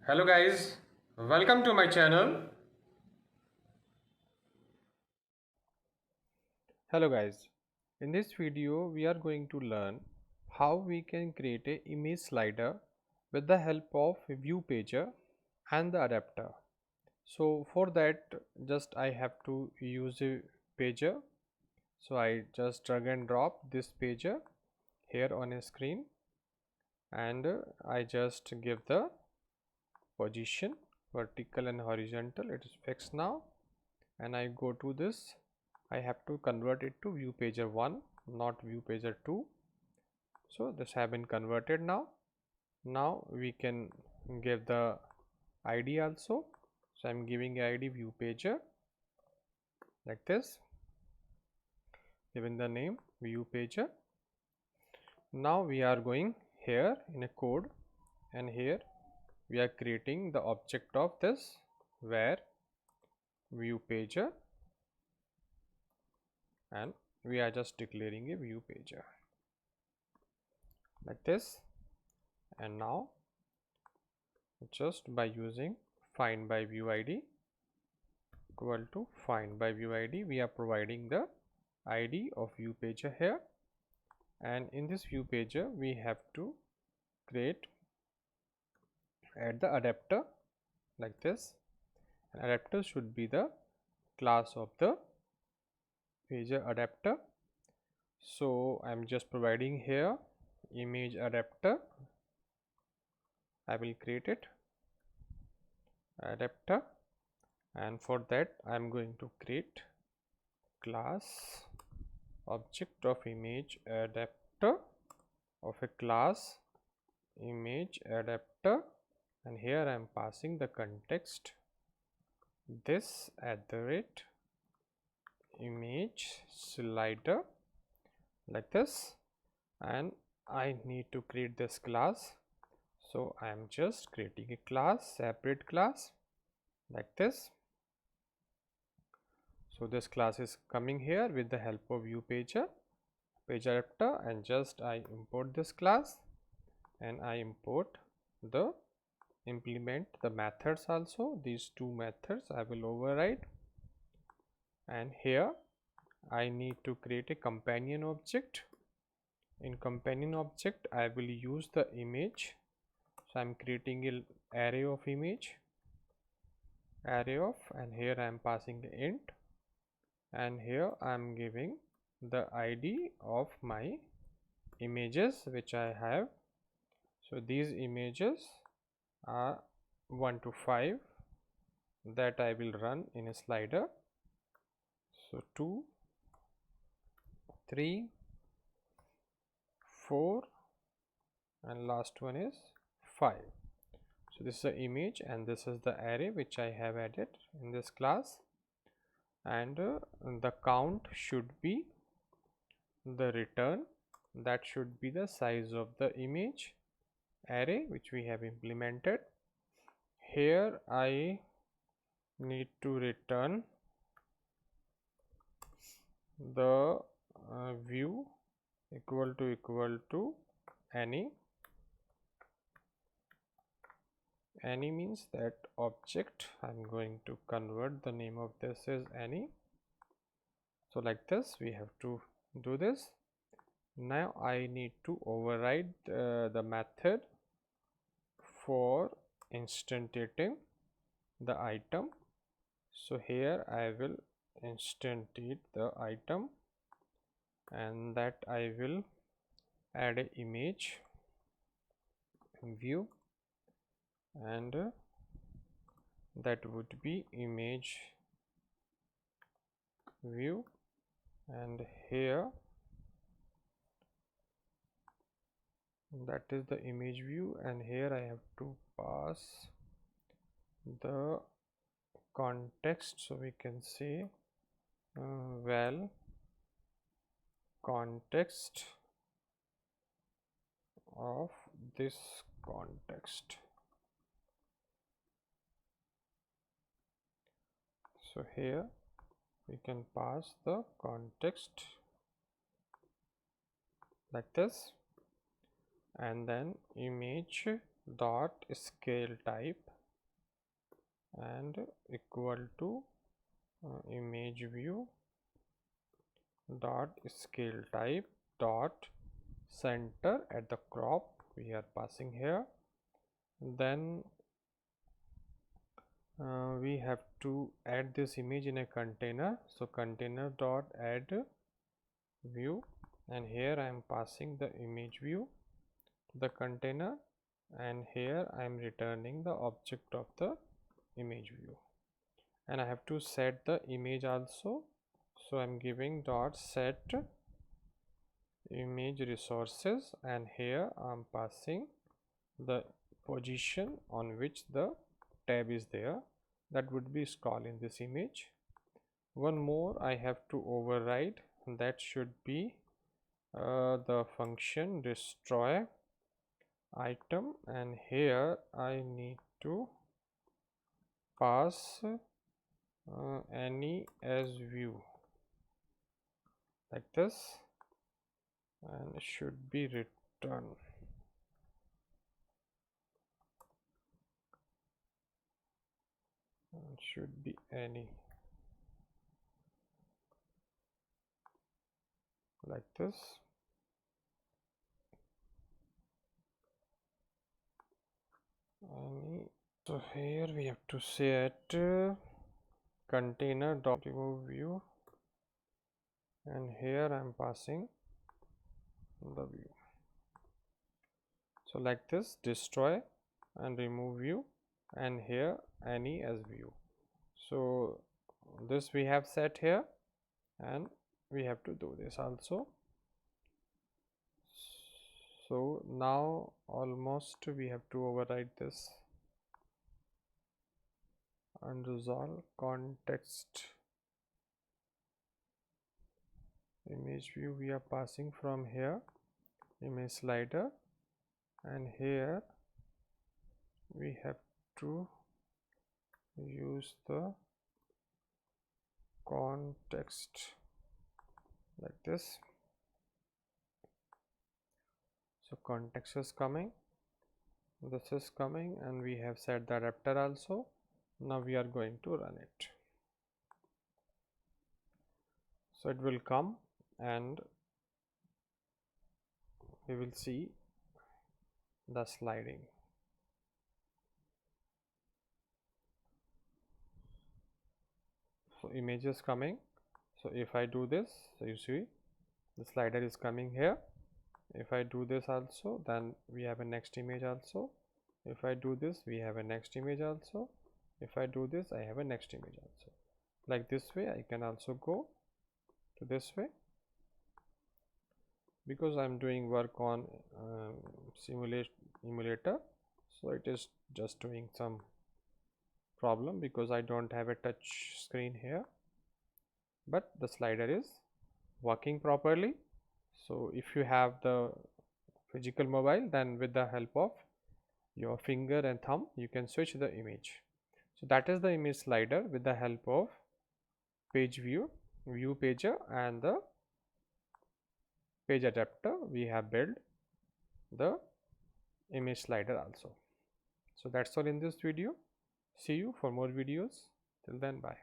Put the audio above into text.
Hello guys, welcome to my channel. Hello guys, in this video we are going to learn how we can create a image slider with the help of view pager and the adapter. So for that just I have to use a pager. So I just drag and drop this pager here on a screen and I just give the position vertical and horizontal. It is fixed now and I go to this. I have to convert it to view pager 1, not view pager 2. So this have been converted now. Now we can give the ID also. So I'm giving ID view pager like this, giving the name view pager. Now we are going here in a code and here we are creating the object of this where view pager, and we are just declaring a view pager like this. And now just by using find by view ID equal to find by view ID, we are providing the ID of view pager here, and in this view pager we have to add the adapter like this. An adapter should be the class of the pager adapter. So I'm just providing here image adapter. I will create it adapter, and for that I'm going to create class object of image adapter of a class image adapter, and here I am passing the context this @ image slider like this, and I need to create this class. So I am just creating a class, separate class like this. So this class is coming here with the help of view pager, page adapter, and just I import this class and I import the implement the methods also. These two methods I will override, and here I need to create a companion object. In companion object I will use the image. So I'm creating an array of image, array of, and here I am passing the int, and here I am giving the ID of my images which I have. So these images are 1 to 5 that I will run in a slider. So 2, 3, 4, and last one is 5. So this is the image and this is the array which I have added in this class, and the count should be the return, that should be the size of the image array which we have implemented. Here I need to return the view equal to any means that object. I'm going to convert the name of this as any. So like this we have to do this. Now I need to override the method for instantiating the item. So here I will instantiate the item, and that I will add an image view, and that would be image view, and here that is the image view, and here I have to pass the context. So we can say well context of this context. So here we can pass the context like this, and then image dot scale type and equal to image view dot scale type dot center at the crop we are passing here. Then we have to add this image in a container, so container dot add view, and here I am passing the image view to the container, and here I am returning the object of the image view, and I have to set the image also, so I am giving dot set image resources, and here I am passing the position on which the tab is there, that would be scroll in this image. One more I have to override, that should be the function destroy item, and here I need to pass any as view like this, and it should be return. It should be any like this. Any. So here we have to set container dot remove view, and here I am passing the view. So like this, destroy and remove view, and here any as view. So this we have set here, and we have to do this also. So now almost we have to override this unresolved context image view we are passing from here image slider, and here we have to use the context like this. So context is coming, this is coming, and we have set the adapter also. Now we are going to run it. So it will come and we will see the sliding. So image is coming. So if I do this, so you see the slider is coming here. If I do this also, then we have a next image also. If I do this, we have a next image also. If I do this, I have a next image also. Like this way I can also go to this way, because I am doing work on emulator, so it is just doing some problem because I don't have a touch screen here, but the slider is working properly. So if you have the physical mobile, then with the help of your finger and thumb you can switch the image. So that is the image slider with the help of PageAdapter, view pager, and the PageAdapter we have built the image slider also. So that's all in this video. See you for more videos. Till then, bye.